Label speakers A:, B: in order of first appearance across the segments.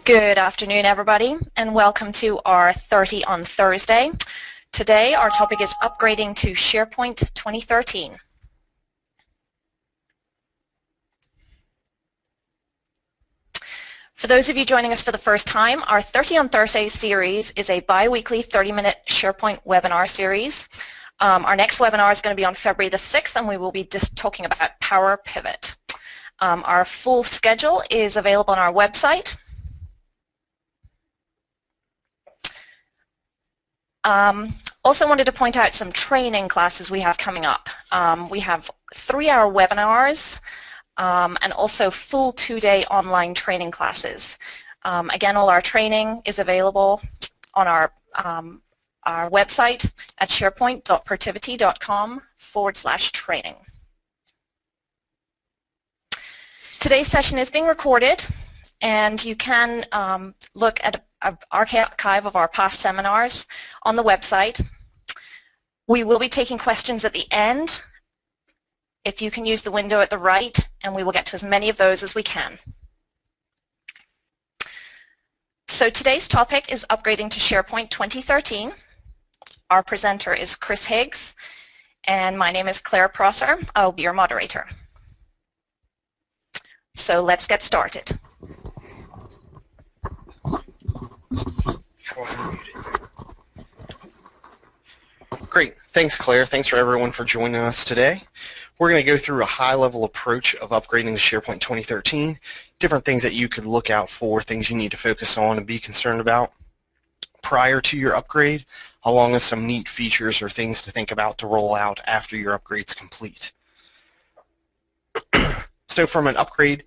A: Good afternoon, everybody, and welcome to our 30 on Thursday. Today, our topic is upgrading to SharePoint 2013. For those of you joining us for the first time, our 30 on Thursday series is a bi-weekly 30-minute SharePoint webinar series. Our next webinar is going to be on February the 6th, and we will be just talking about Power Pivot. Our full schedule is available on our website. Also wanted to point out some training classes we have coming up. We have 3-hour webinars and also full 2-day online training classes. Again, all our training is available on our website at sharepoint.protiviti.com/training. Today's session is being recorded, and you can look at an archive of our past seminars on the website. We will be taking questions at the end. If you can use the window at the right, and we will get to as many of those as we can. So today's topic is upgrading to SharePoint 2013. Our presenter is Chris Higgs, and my name is Claire Prosser. I'll be your moderator. So let's get started.
B: Great. Thanks, Claire. Thanks for everyone for joining us today. We're going to go through a high-level approach of upgrading to SharePoint 2013, different things that you could look out for, things you need to focus on and be concerned about prior to your upgrade, along with some neat features or things to think about to roll out after your upgrade's complete. So from an upgrade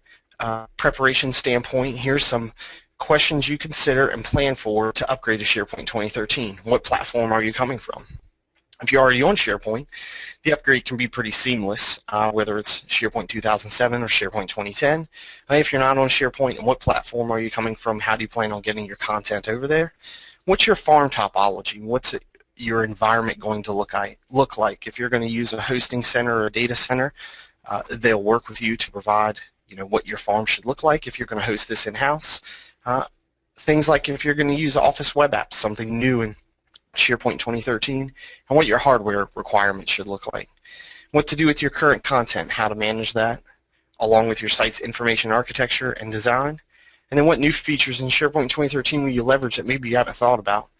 B: preparation standpoint, here's some questions you consider and plan for to upgrade to SharePoint 2013. What platform are you coming from? If you're already on SharePoint, the upgrade can be pretty seamless, whether it's SharePoint 2007 or SharePoint 2010. If you're not on SharePoint, what platform are you coming from? How do you plan on getting your content over there? What's your farm topology? What's your environment going to look like? If you're going to use a hosting center or a data center, they'll work with you to provide what your farm should look like if you're going to host this in-house. Things like if you're going to use Office Web Apps, something new in SharePoint 2013, and what your hardware requirements should look like. What to do with your current content, how to manage that, along with your site's information architecture and design, and then what new features in SharePoint 2013 will you leverage that maybe you haven't thought about,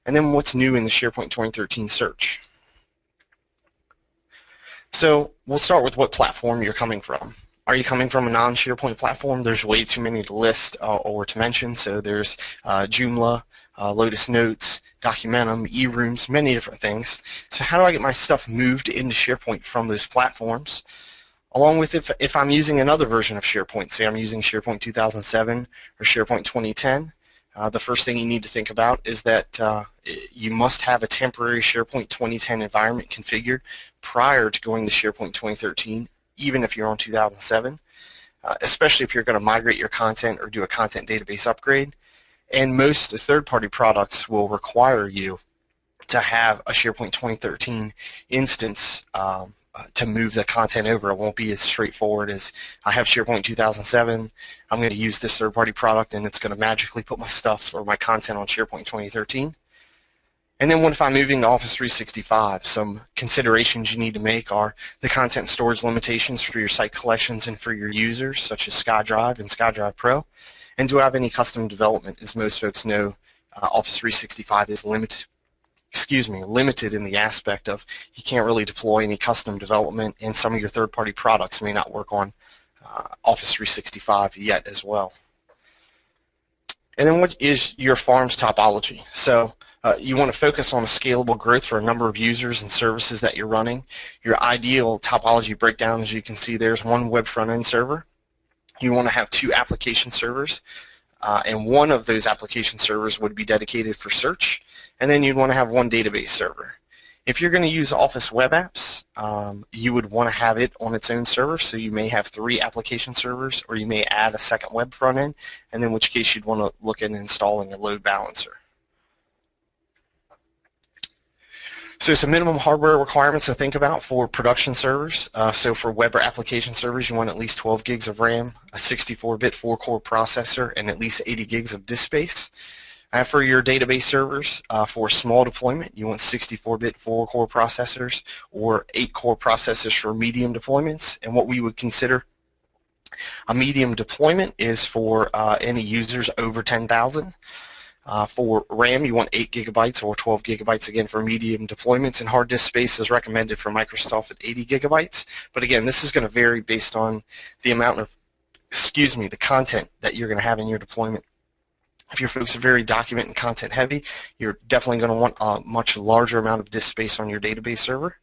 B: and then what's new in the SharePoint 2013 search. So we'll start with what platform you're coming from. Are you coming from a non-SharePoint platform? There's way too many to list or to mention. So there's Joomla, Lotus Notes, Documentum, eRooms, many different things. So how do I get my stuff moved into SharePoint from those platforms? Along with if I'm using another version of SharePoint, say I'm using SharePoint 2007 or SharePoint 2010, the first thing you need to think about is that you must have a temporary SharePoint 2010 environment configured prior to going to SharePoint 2013, even if you're on 2007, especially if you're going to migrate your content or do a content database upgrade. And most third-party products will require you to have a SharePoint 2013 instance to move the content over. It won't be as straightforward as I have SharePoint 2007, I'm going to use this third-party product and it's going to magically put my stuff or my content on SharePoint 2013. And then what if I'm moving to Office 365? Some considerations you need to make are the content storage limitations for your site collections and for your users, such as SkyDrive and SkyDrive Pro. And do I have any custom development? As most folks know, Office 365 is limited in the aspect of you can't really deploy any custom development, and some of your third-party products may not work on Office 365 yet as well. And then what is your farm's topology? So you want to focus on a scalable growth for a number of users and services that you're running. Your ideal topology breakdown, as you can see, there's one web front-end server. You want to have 2 application servers, and one of those application servers would be dedicated for search, and then you'd want to have 1 database server. If you're going to use Office Web Apps, you would want to have it on its own server, so you may have 3 application servers, or you may add a second web front end, and in which case you'd want to look at installing a load balancer. So some minimum hardware requirements to think about for production servers. So for web or application servers, you want at least 12 gigs of RAM, a 64-bit 4-core processor, and at least 80 gigs of disk space. For your database servers, for small deployment, you want 64-bit 4-core processors or 8-core processors for medium deployments. And what we would consider a medium deployment is for any users over 10,000. For RAM, you want 8 gigabytes or 12 gigabytes, again, for medium deployments, and hard disk space is recommended for Microsoft at 80 gigabytes. But again, this is going to vary based on the amount of, the content that you're going to have in your deployment. If your folks are very document and content heavy, you're definitely going to want a much larger amount of disk space on your database server.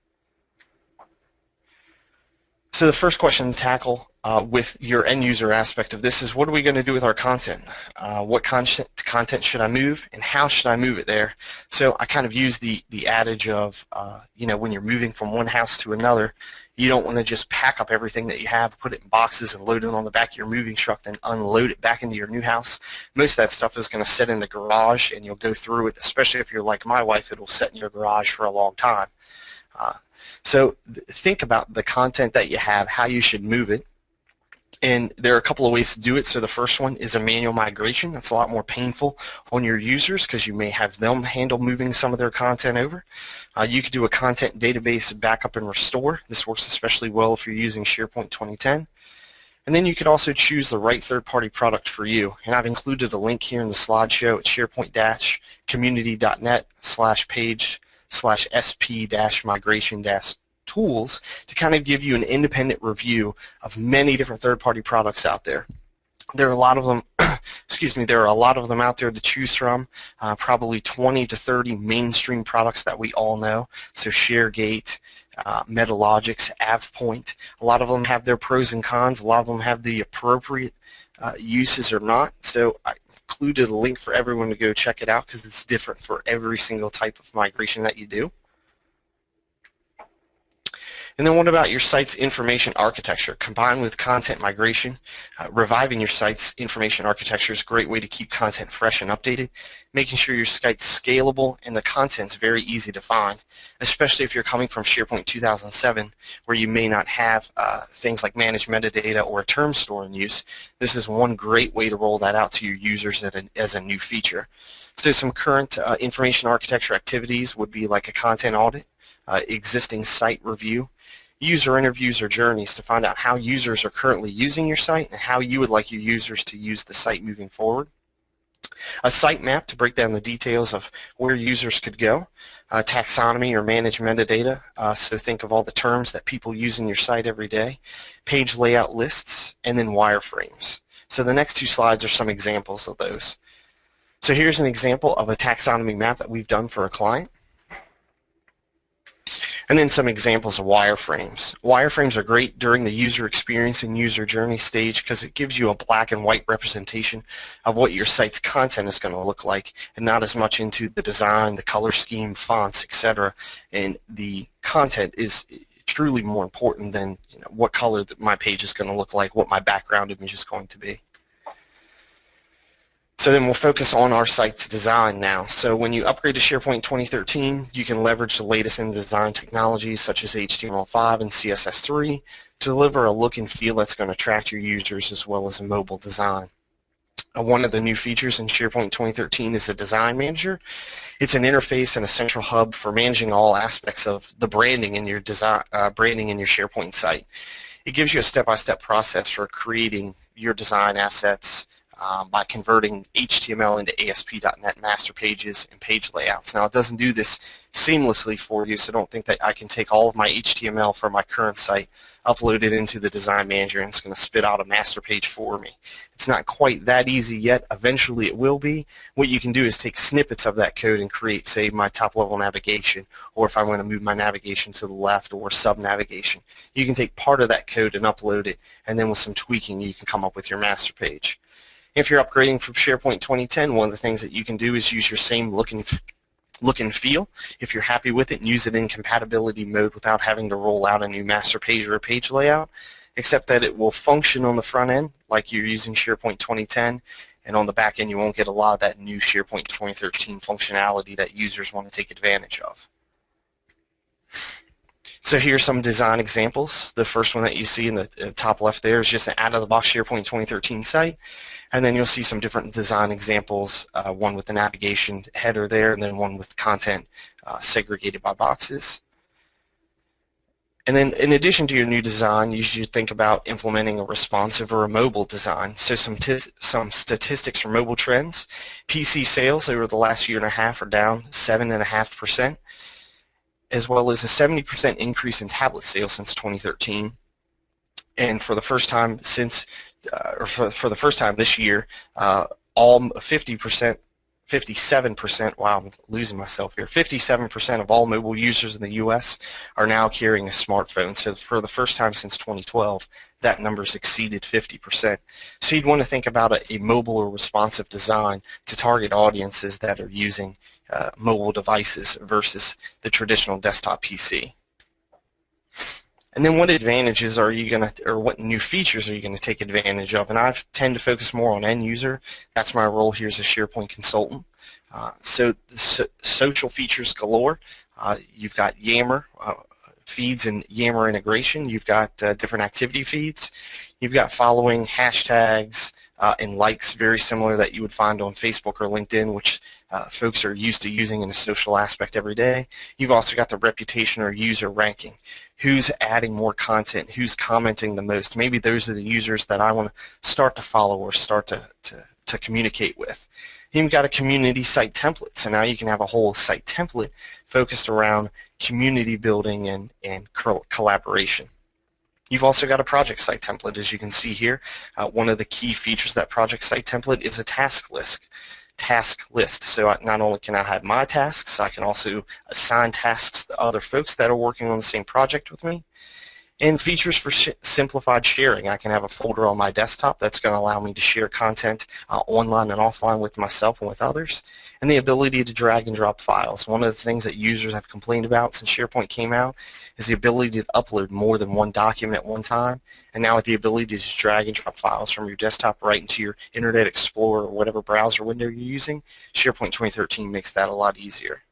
B: So the first question to tackle with your end user aspect of this is, what are we going to do with our content? What content should I move, and how should I move it there? So I kind of use the adage of, when you're moving from one house to another, you don't want to just pack up everything that you have, put it in boxes, and load it on the back of your moving truck, then unload it back into your new house. Most of that stuff is going to sit in the garage, and you'll go through it, especially if you're like my wife, it will sit in your garage for a long time. So think about the content that you have, how you should move it. And there are a couple of ways to do it. So the first one is a manual migration. That's a lot more painful on your users because you may have them handle moving some of their content over. You could do a content database backup and restore. This works especially well if you're using SharePoint 2010. And then you could also choose the right third-party product for you. And I've included a link here in the slideshow at sharepoint-community.net/page/sp-migration-tools to kind of give you an independent review of many different third-party products out there. There are a lot of them, there are a lot of them out there to choose from, probably 20 to 30 mainstream products that we all know. So ShareGate, Metalogix, AvePoint, a lot of them have their pros and cons. A lot of them have the appropriate uses or not. So I included a link for everyone to go check it out because it's different for every single type of migration that you do. And then what about your site's information architecture? Combined with content migration, reviving your site's information architecture is a great way to keep content fresh and updated, making sure your site's scalable and the content's very easy to find, especially if you're coming from SharePoint 2007 where you may not have things like managed metadata or a term store in use. This is one great way to roll that out to your users as a new feature. So some current information architecture activities would be like a content audit, existing site review, user interviews or journeys to find out how users are currently using your site and how you would like your users to use the site moving forward. A site map to break down the details of where users could go. Taxonomy or managed metadata, so think of all the terms that people use in your site every day. Page layout lists, and then wireframes. So the next two slides are some examples of those. So here's an example of a taxonomy map that we've done for a client. And then some examples of wireframes. Wireframes are great during the user experience and user journey stage because it gives you a black and white representation of what your site's content is going to look like and not as much into the design, the color scheme, fonts, etc. And the content is truly more important than what color my page is going to look like, what my background image is going to be. So then we'll focus on our site's design now. So when you upgrade to SharePoint 2013, you can leverage the latest in design technologies such as HTML5 and CSS3 to deliver a look and feel that's going to attract your users as well as a mobile design. One of the new features in SharePoint 2013 is a design manager. It's an interface and a central hub for managing all aspects of the branding in your design, branding in your SharePoint site. It gives you a step-by-step process for creating your design assets, by converting HTML into ASP.NET master pages and page layouts. Now it doesn't do this seamlessly for you, so don't think that I can take all of my HTML from my current site, upload it into the design manager, and it's going to spit out a master page for me. It's not quite that easy yet. Eventually it will be. What you can do is take snippets of that code and create, say, my top-level navigation, or if I want to move my navigation to the left or sub-navigation. You can take part of that code and upload it, and then with some tweaking you can come up with your master page. If you're upgrading from SharePoint 2010, one of the things that you can do is use your same look and feel. If you're happy with it, and use it in compatibility mode without having to roll out a new master page or a page layout, except that it will function on the front end like you're using SharePoint 2010, and on the back end you won't get a lot of that new SharePoint 2013 functionality that users want to take advantage of. So here's some design examples. The first one that you see in the top left there is just an out-of-the-box SharePoint 2013 site. And then you'll see some different design examples, one with the navigation header there, and then one with content segregated by boxes. And then in addition to your new design, you should think about implementing a responsive or a mobile design. So some statistics for mobile trends. PC sales over the last year and a half are down 7.5%, as well as a 70% increase in tablet sales since 2013. And for the first time for the first time this year, all 57%, wow, I'm losing myself here, 57% of all mobile users in the U.S. are now carrying a smartphone. So for the first time since 2012, that number's exceeded 50%. So you'd want to think about a mobile or responsive design to target audiences that are using mobile devices versus the traditional desktop PC. And then what advantages are you going to, or what new features are you going to take advantage of? And I tend to focus more on end user. That's my role here as a SharePoint consultant. So social features galore. You've got Yammer feeds and Yammer integration. You've got different activity feeds. You've got following, hashtags, and likes, very similar that you would find on Facebook or LinkedIn, which folks are used to using in a social aspect every day. You've also got the reputation or user ranking. Who's adding more content? Who's commenting the most? Maybe those are the users that I want to start to follow or start to communicate with. You've got a community site template, so now you can have a whole site template focused around community building and collaboration. You've also got a project site template, as you can see here. One of the key features of that project site template is a task list. So not only can I have my tasks, I can also assign tasks to other folks that are working on the same project with me. And features for simplified sharing. I can have a folder on my desktop that's going to allow me to share content online and offline with myself and with others. And the ability to drag and drop files. One of the things that users have complained about since SharePoint came out is the ability to upload more than one document at one time. And now with the ability to just drag and drop files from your desktop right into your Internet Explorer or whatever browser window you're using, SharePoint 2013 makes that a lot easier.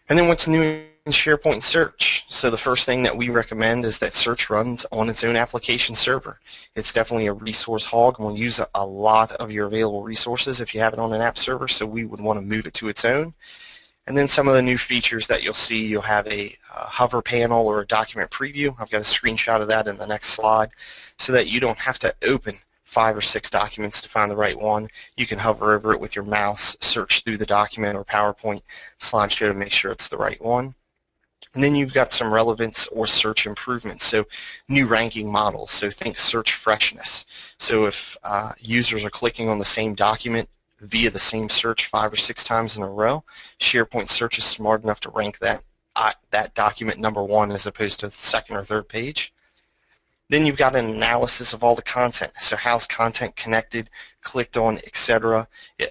B: And then what's new in SharePoint Search? So the first thing that we recommend is that Search runs on its own application server. It's definitely a resource hog and will use a lot of your available resources if you have it on an app server, so we would want to move it to its own. And then some of the new features that you'll see, you'll have a hover panel or a document preview. I've got a screenshot of that in the next slide so that you don't have to open 5 or 6 documents to find the right one. You can hover over it with your mouse, search through the document or PowerPoint slideshow to make sure it's the right one. And then you've got some relevance or search improvements, so new ranking models. So think search freshness. So if users are clicking on the same document via the same search 5 or 6 times in a row, SharePoint Search is smart enough to rank that document number 1 as opposed to the second or third page. Then you've got an analysis of all the content. So how's content connected, clicked on, etc.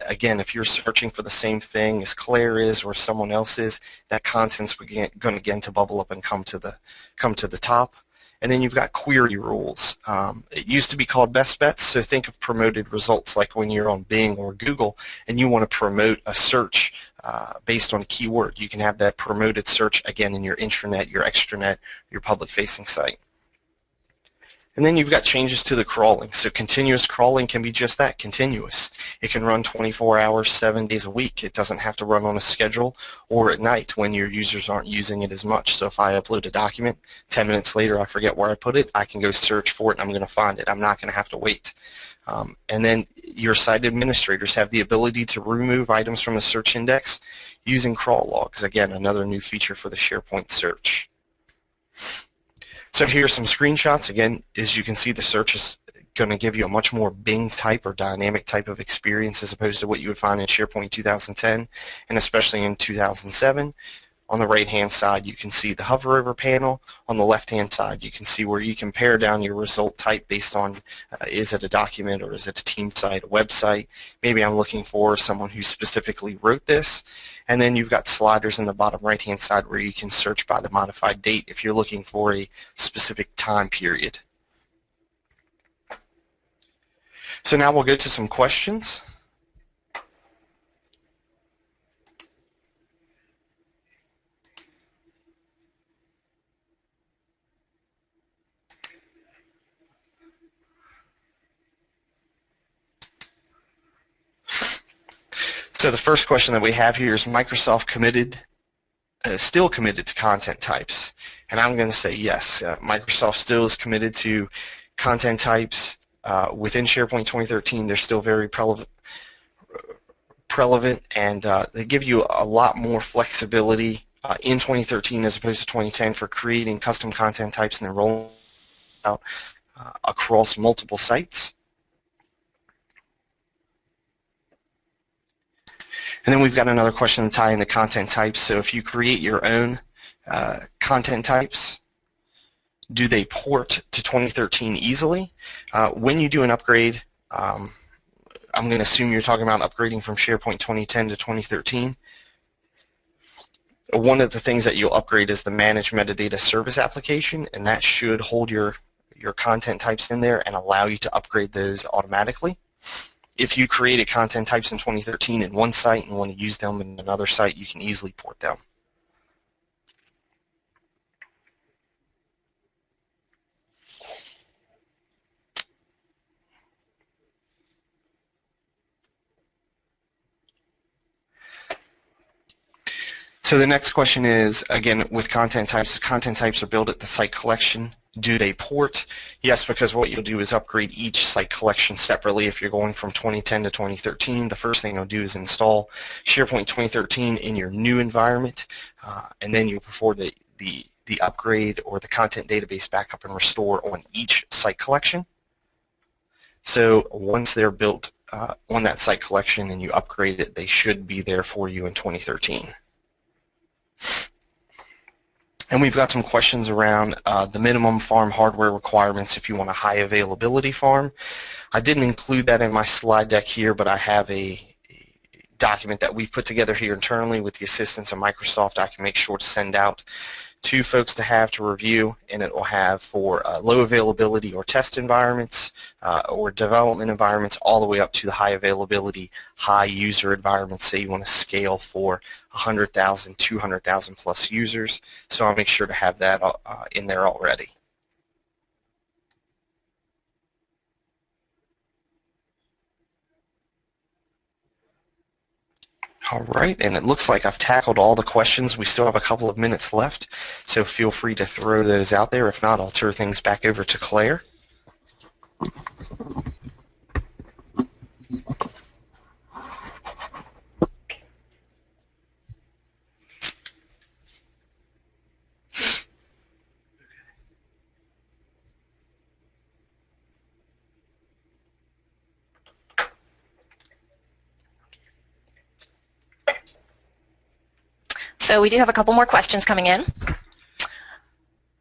B: Again, if you're searching for the same thing as Claire is or someone else is, that content's going to begin to bubble up and come to the top. And then you've got query rules. It used to be called best bets, so think of promoted results like when you're on Bing or Google and you want to promote a search based on a keyword. You can have that promoted search again in your intranet, your extranet, your public-facing site. And then you've got changes to the crawling. So continuous crawling can be just that, continuous. It can run 24 hours, 7 days a week. It doesn't have to run on a schedule or at night when your users aren't using it as much. So if I upload a document, 10 minutes later I forget where I put it, I can go search for it and I'm going to find it. I'm not going to have to wait. And then your site administrators have the ability to remove items from the search index using crawl logs. Again, another new feature for the SharePoint search. So here are some screenshots. Again, as you can see, the search is going to give you a much more Bing type or dynamic type of experience as opposed to what you would find in SharePoint 2010 and especially in 2007. On the right-hand side, you can see the hover over panel. On the left-hand side, you can see where you can pare down your result type based on is it a document or is it a team site, a website. Maybe I'm looking for someone who specifically wrote this. And then you've got sliders in the bottom right-hand side where you can search by the modified date if you're looking for a specific time period. So now we'll go to some questions. So the first question that we have here is Microsoft still committed to content types? And I'm going to say yes. Microsoft still is committed to content types within SharePoint 2013. They're still very prevalent, and they give you a lot more flexibility in 2013 as opposed to 2010 for creating custom content types and then rolling out across multiple sites. And then we've got another question to tie in the content types. So if you create your own content types, do they port to 2013 easily? When you do an upgrade, I'm going to assume you're talking about upgrading from SharePoint 2010 to 2013. One of the things that you'll upgrade is the Manage Metadata Service application, and that should hold your content types in there and allow you to upgrade those automatically. If you created content types in 2013 in one site and want to use them in another site, you can easily port them. So the next question is, again, with content types are built at the site collection. Do they port? Yes, because what you'll do is upgrade each site collection separately. If you're going from 2010 to 2013, the first thing you'll do is install SharePoint 2013 in your new environment, and then you perform the upgrade or the content database backup and restore on each site collection. So once they're built on that site collection and you upgrade it, they should be there for you in 2013. And we've got some questions around the minimum farm hardware requirements if you want a high availability farm. I didn't include that in my slide deck here, but I have a document that we've put together here internally with the assistance of Microsoft. I can make sure to send out to folks to have to review, and it will have for low availability or test environments or development environments all the way up to the high availability, high user environments. Say you want to scale for 100,000, 200,000 plus users. So I'll make sure to have that in there already. All right, and it looks like I've tackled all the questions. We still have a couple of minutes left, so feel free to throw those out there. If not, I'll turn things back over to Claire.
A: So we do have a couple more questions coming in.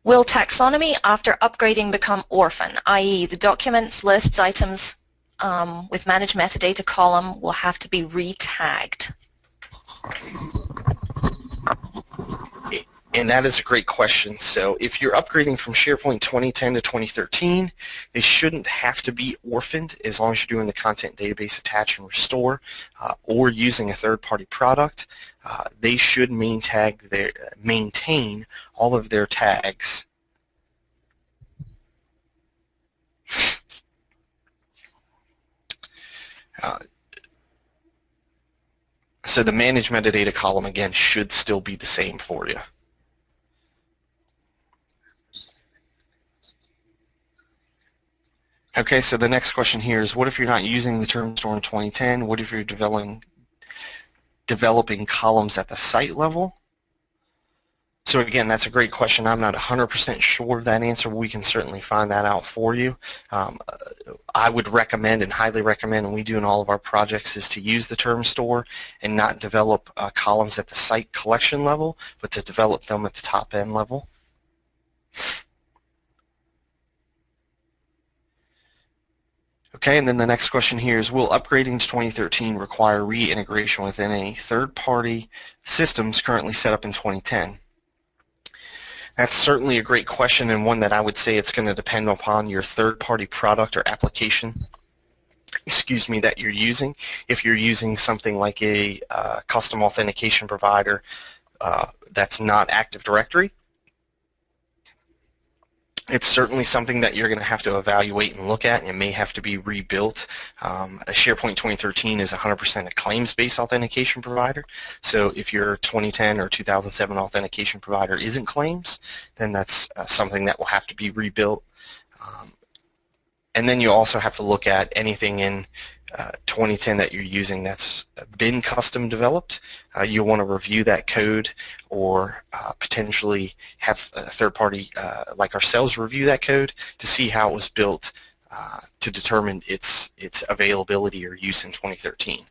A: Will taxonomy after upgrading become orphan, i.e. the documents, lists, items with managed metadata column will have to be re-tagged?
B: And that is a great question. So if you're upgrading from SharePoint 2010 to 2013, they shouldn't have to be orphaned as long as you're doing the content database attach and restore or using a third-party product. They should maintain all of their tags. So the manage metadata column, again, should still be the same for you. Okay, so the next question here is, what if you're not using the term store in 2010? What if you're developing columns at the site level? So again, that's a great question. I'm not 100% sure of that answer. We can certainly find that out for you. I would recommend and highly recommend, and we do in all of our projects, is to use the term store and not develop columns at the site collection level, but to develop them at the top end level. Okay, and then the next question here is, will upgrading to 2013 require reintegration within a third-party systems currently set up in 2010? That's certainly a great question, and one that I would say it's going to depend upon your third-party product or application, that you're using. If you're using something like a custom authentication provider that's not Active Directory, It's certainly something that you're going to have to evaluate and look at, and it may have to be rebuilt. A SharePoint 2013 is 100% a claims-based authentication provider, so if your 2010 or 2007 authentication provider isn't claims, then that's something that will have to be rebuilt. And then you also have to look at anything in 2010 that you're using that's been custom developed. You'll want to review that code, or potentially have a third party like ourselves review that code to see how it was built to determine its availability or use in 2013.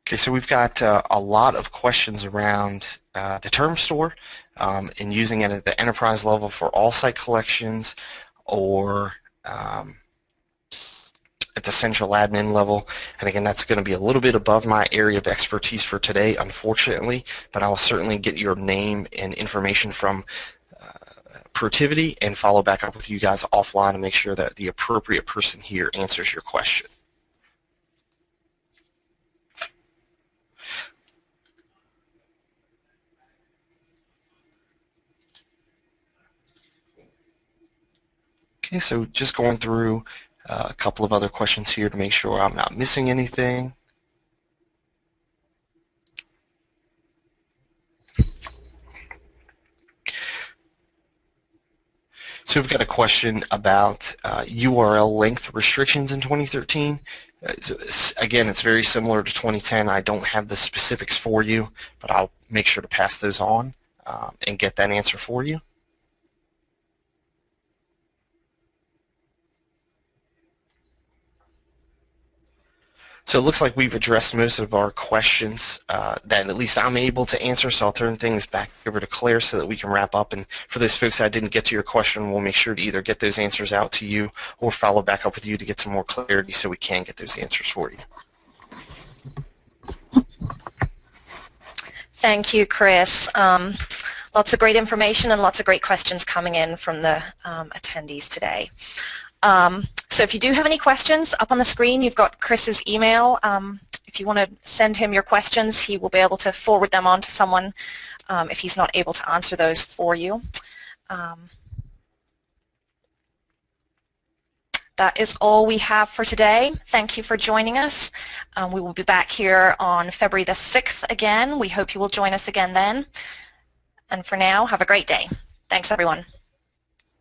B: Okay, so we've got a lot of questions around the term store and using it at the enterprise level for all site collections, or at the central admin level. And again, that's going to be a little bit above my area of expertise for today, unfortunately, but I will certainly get your name and information from Protiviti and follow back up with you guys offline and make sure that the appropriate person here answers your question. Okay, so just going through a couple of other questions here to make sure I'm not missing anything. So we've got a question about URL length restrictions in 2013. Again, it's very similar to 2010. I don't have the specifics for you, but I'll make sure to pass those on and get that answer for you. So it looks like we've addressed most of our questions that at least I'm able to answer, so I'll turn things back over to Claire so that we can wrap up. And for those folks that didn't get to your question, we'll make sure to either get those answers out to you or follow back up with you to get some more clarity so we can get those answers for you.
A: Thank you, Chris. Lots of great information and lots of great questions coming in from the attendees today. So if you do have any questions, up on the screen you've got Chris's email. If you want to send him your questions, he will be able to forward them on to someone if he's not able to answer those for you. That is all we have for today. Thank you for joining us. We will be back here on February the 6th again. We hope you will join us again then. And for now, have a great day. Thanks, everyone.